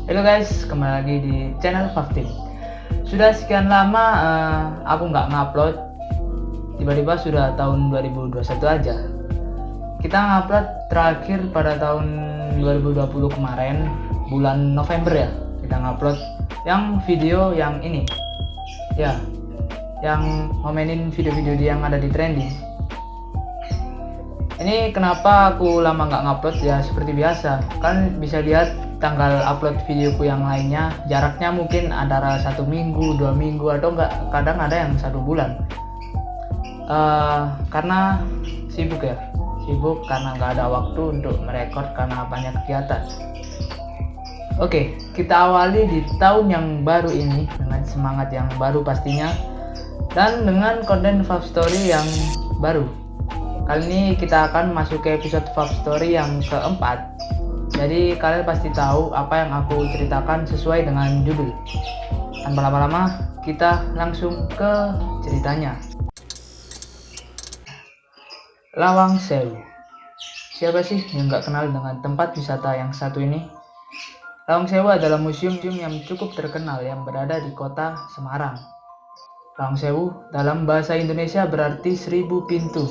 Halo guys, kembali lagi di channel Faftin. Sudah sekian lama aku nggak ngupload. Tiba-tiba sudah tahun 2021 aja. Kita ngupload terakhir pada tahun 2020 kemarin, bulan November ya. Kita ngupload yang video yang ini. Ya, yang ngomenin video-video yang ada di trending. Ini kenapa aku lama nggak ngupload ya, seperti biasa. Kan bisa lihat tanggal upload videoku yang lainnya jaraknya mungkin antara 1 minggu, 2 minggu, atau enggak kadang ada yang 1 bulan. Karena sibuk karena nggak ada waktu untuk merekod karena banyak kegiatan. Oke, kita awali di tahun yang baru ini dengan semangat yang baru pastinya, dan dengan konten Fav Story yang baru. Kali ini kita akan masuk ke episode Fav Story yang keempat. Jadi kalian pasti tahu apa yang aku ceritakan sesuai dengan judul. Tanpa lama-lama, kita langsung ke ceritanya. Lawang Sewu. Siapa sih yang nggak kenal dengan tempat wisata yang satu ini? Lawang Sewu adalah museum yang cukup terkenal yang berada di kota Semarang. Lawang Sewu dalam bahasa Indonesia berarti 1000 pintu.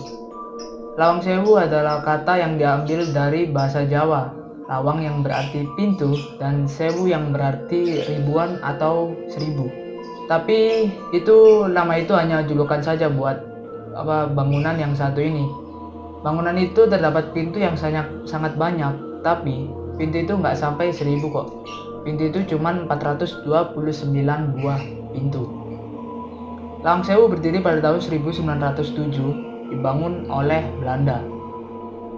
Lawang Sewu adalah kata yang diambil dari bahasa Jawa. Lawang yang berarti pintu dan sewu yang berarti ribuan atau 1000. Tapi nama itu hanya julukan saja buat bangunan yang satu ini. Bangunan itu terdapat pintu yang sangat banyak, tapi pintu itu nggak sampai 1000 kok. Pintu itu cuma 429 buah pintu. Lawang Sewu berdiri pada tahun 1907. Dibangun oleh Belanda.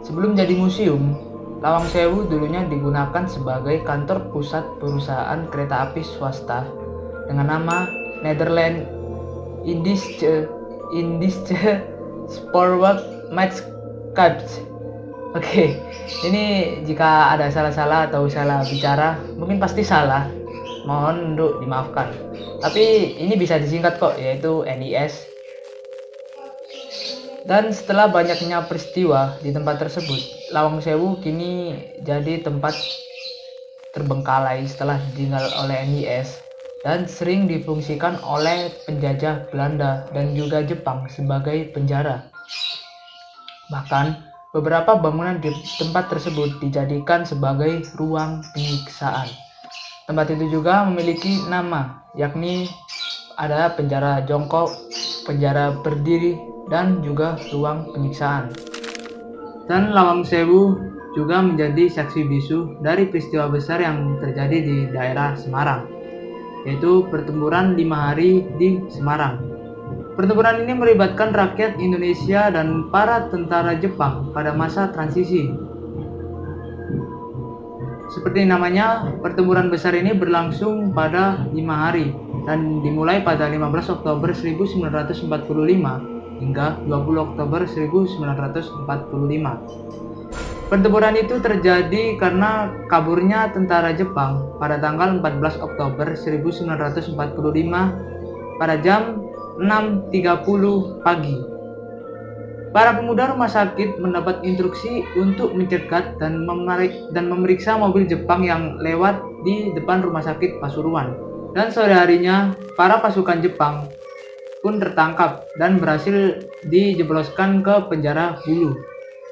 Sebelum jadi museum, Lawang Sewu dulunya digunakan sebagai kantor pusat perusahaan kereta api swasta dengan nama Nederland Indische Spoorwegmaatschappij. Oke, ini jika ada salah-salah atau salah bicara, mungkin pasti salah. Mohon untuk dimaafkan. Tapi ini bisa disingkat kok, yaitu NIS. Dan setelah banyaknya peristiwa di tempat tersebut, Lawang Sewu kini jadi tempat terbengkalai setelah ditinggal oleh NIS dan sering difungsikan oleh penjajah Belanda dan juga Jepang sebagai penjara. Bahkan beberapa bangunan di tempat tersebut dijadikan sebagai ruang penyiksaan. Tempat itu juga memiliki nama, yakni ada penjara jongkok, penjara berdiri, dan juga ruang penyiksaan. Dan Lawang Sewu juga menjadi saksi bisu dari peristiwa besar yang terjadi di daerah Semarang, yaitu pertempuran 5 hari di Semarang. Pertempuran ini melibatkan rakyat Indonesia dan para tentara Jepang pada masa transisi. Seperti namanya, pertempuran besar ini berlangsung pada 5 hari dan dimulai pada 15 Oktober 1945 hingga 20 Oktober 1945. Pertempuran itu terjadi karena kaburnya tentara Jepang pada tanggal 14 Oktober 1945 pada jam 6.30 pagi. Para pemuda rumah sakit mendapat instruksi untuk mencegat dan memeriksa mobil Jepang yang lewat di depan rumah sakit Pasuruan. Dan sore harinya, para pasukan Jepang pun tertangkap dan berhasil dijebloskan ke penjara Hulu.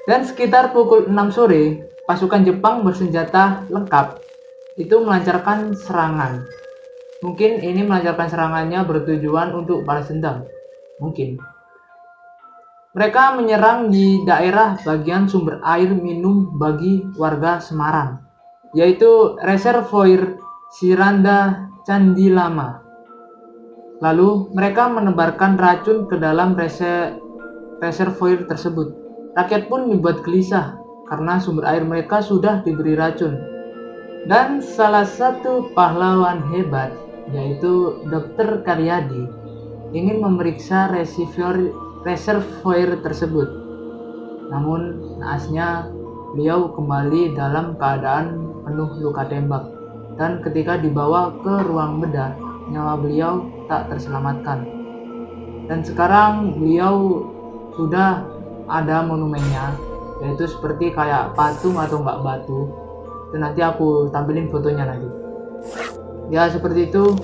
Dan sekitar pukul 6 sore, pasukan Jepang bersenjata lengkap itu melancarkan serangan. Mungkin ini melancarkan serangannya bertujuan untuk balas dendam. Mungkin. Mereka menyerang di daerah bagian sumber air minum bagi warga Semarang, yaitu Reservoir Siranda Candi Lama. Lalu mereka menebarkan racun ke dalam reservoir tersebut. Rakyat pun dibuat gelisah karena sumber air mereka sudah diberi racun. Dan salah satu pahlawan hebat, yaitu Dr. Karyadi, ingin memeriksa reservoir tersebut. Namun naasnya beliau kembali dalam keadaan penuh luka tembak, dan ketika dibawa ke ruang bedah, nyawa beliau tak terselamatkan. Dan sekarang beliau sudah ada monumennya, yaitu seperti kayak patung atau enggak batu. Dan nanti aku tampilin fotonya nanti. Ya seperti itu,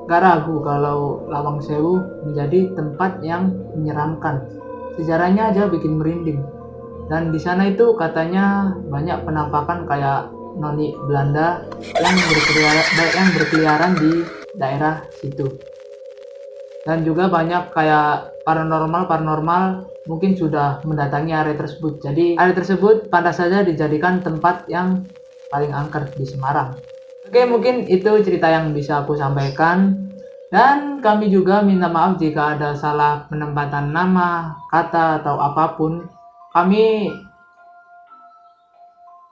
gak ragu kalau Lawang Sewu menjadi tempat yang menyeramkan. Sejarahnya aja bikin merinding. Dan di sana itu katanya banyak penampakan kayak noni Belanda yang berkeliaran di daerah situ. Dan juga banyak kayak paranormal mungkin sudah mendatangi area tersebut. Jadi area tersebut pantas saja dijadikan tempat yang paling angker di Semarang. Oke, mungkin itu cerita yang bisa aku sampaikan. Dan kami juga minta maaf jika ada salah penempatan nama, kata, atau apapun.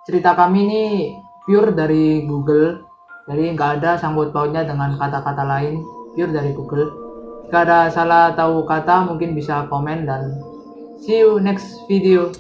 Cerita kami ini pure dari Google, jadi nggak ada sangkut pautnya dengan kata-kata lain, pure dari Google. Jika ada salah tahu kata mungkin bisa komen, dan see you next video.